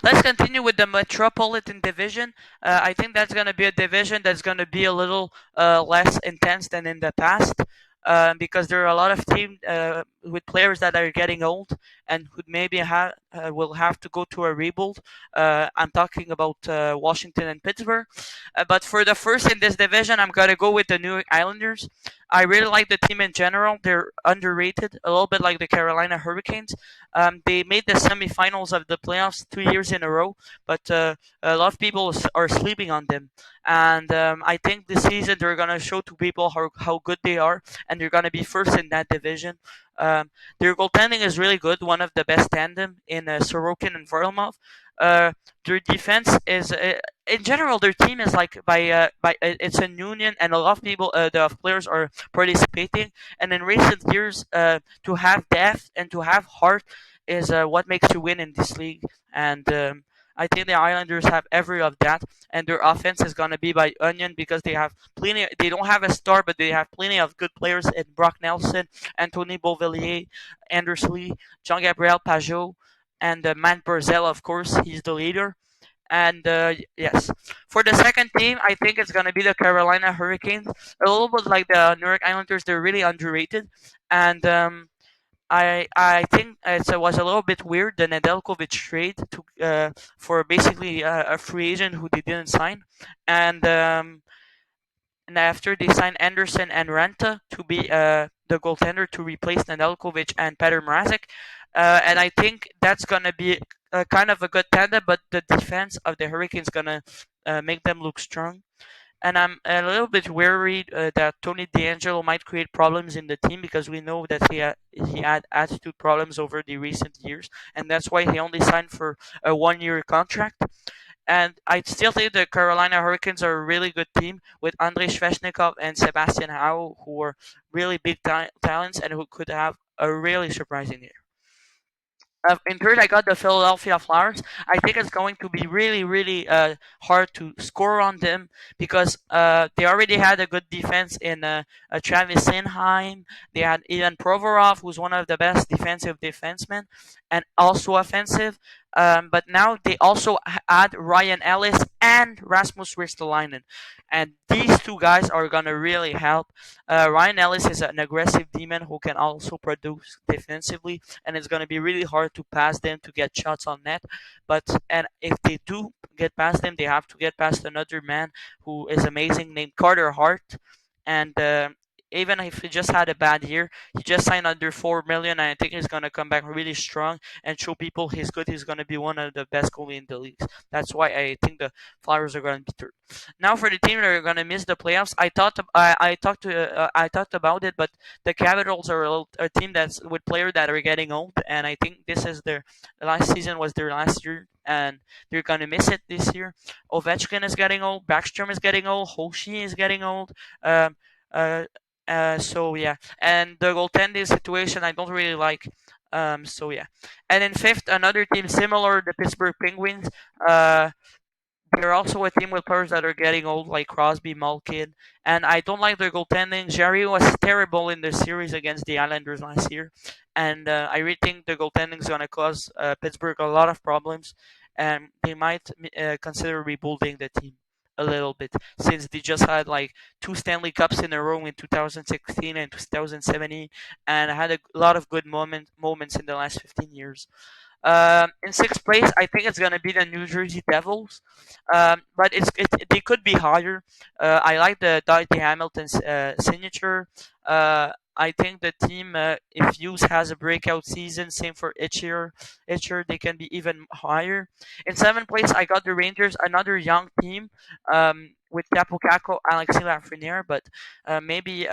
let's continue with the Metropolitan Division. I think that's going to be a division that's going to be a little less intense than in the past. Because there are a lot of teams with players that are getting old and who maybe will have to go to a rebuild. I'm talking about Washington and Pittsburgh. But for the first in this division, I'm going to go with the New York Islanders. I really like the team in general. They're underrated, a little bit like the Carolina Hurricanes. They made the semifinals of the playoffs 2 years in a row, but a lot of people are sleeping on them. And I think this season they're gonna show to people how good they are, and they're gonna be first in that division. Their goaltending is really good, one of the best tandem in Sorokin and Varlamov. Uh, their defense is, in general, their team is like by it's a union, and a lot of people, the players are participating. And in recent years, to have depth and to have heart is what makes you win in this league. And I think the Islanders have every of that, and their offense is gonna be by onion because they have plenty. They don't have a star, but they have plenty of good players in Brock Nelson, Anthony Beauvillier, Anders Lee, Jean Gabriel Pajot, and Matt Barzell. Of course, he's the leader. And yes, for the second team, I think it's gonna be the Carolina Hurricanes. A little bit like the New York Islanders, they're really underrated, and I think it was a little bit weird the Nedeljkovic trade to for basically a free agent who they didn't sign, and and after they signed Anderson and Ranta to be the goaltender to replace Nedeljkovic and Petr Mrazek, and I think that's gonna be kind of a good tandem, but the defense of the Hurricanes gonna make them look strong. And I'm a little bit worried that Tony DeAngelo might create problems in the team because we know that he had attitude problems over the recent years, and that's why he only signed for a 1 year contract. And I still think the Carolina Hurricanes are a really good team with Andrei Sveshnikov and Sebastian Howe, who are really big talents and who could have a really surprising year. In third, I got the Philadelphia Flyers. I think it's going to be really, really hard to score on them because they already had a good defense in Travis Sinheim. They had Ivan Provorov, who's one of the best defensive defensemen and also offensive. But now they also add Ryan Ellis and Rasmus Ristolainen. And these two guys are going to really help. Ryan Ellis is an aggressive demon who can also produce defensively, and it's going to be really hard to pass them to get shots on net. But and if they do get past them, they have to get past another man who is amazing named Carter Hart. And even if he just had a bad year, he just signed under 4 million, and I think he's going to come back really strong and show people he's good. He's going to be one of the best goalie in the league. That's why I think the Flyers are going to be third. Now for the team that are going to miss the playoffs, I talked about it, but the Capitals are a team that's with players that are getting old, and I think this is their last season was their last year, and they're gonna miss it this year. Ovechkin is getting old, Backstrom is getting old, Hoshi is getting old. Um, uh, so yeah, and the goaltending situation I don't really like. So yeah, and in fifth, another team similar, the Pittsburgh Penguins. They're also a team with players that are getting old, like Crosby, Malkin, and I don't like their goaltending. Jerry was terrible in the series against the Islanders last year, and I really think the goaltending is going to cause Pittsburgh a lot of problems, and they might consider rebuilding the team a little bit since they just had like two Stanley Cups in a row in 2016 and 2017, and had a lot of good moments in the last 15 years. In sixth place, I think it's gonna be the New Jersey Devils, but they could be higher. I like the Dougie Hamilton's signature. I think the team, if Hughes has a breakout season, same for Itcher, they can be even higher. In seventh place, I got the Rangers, another young team with Capo Caco, Alexis Lafreniere, but maybe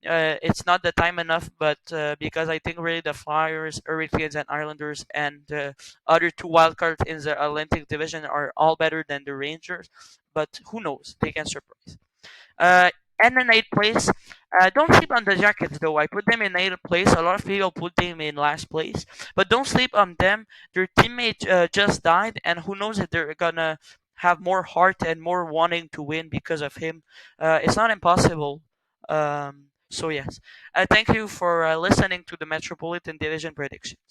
it's not the time enough, but because I think really the Flyers, Hurricanes, and Islanders and the other two wildcards in the Atlantic Division are all better than the Rangers. But who knows? They can surprise. Uh, and in eighth place, don't sleep on the Jackets though. I put them in eighth place. A lot of people put them in last place, but don't sleep on them. Their teammate just died, and who knows if they're gonna have more heart and more wanting to win because of him. It's not impossible. So yes, thank you for listening to the Metropolitan Division predictions.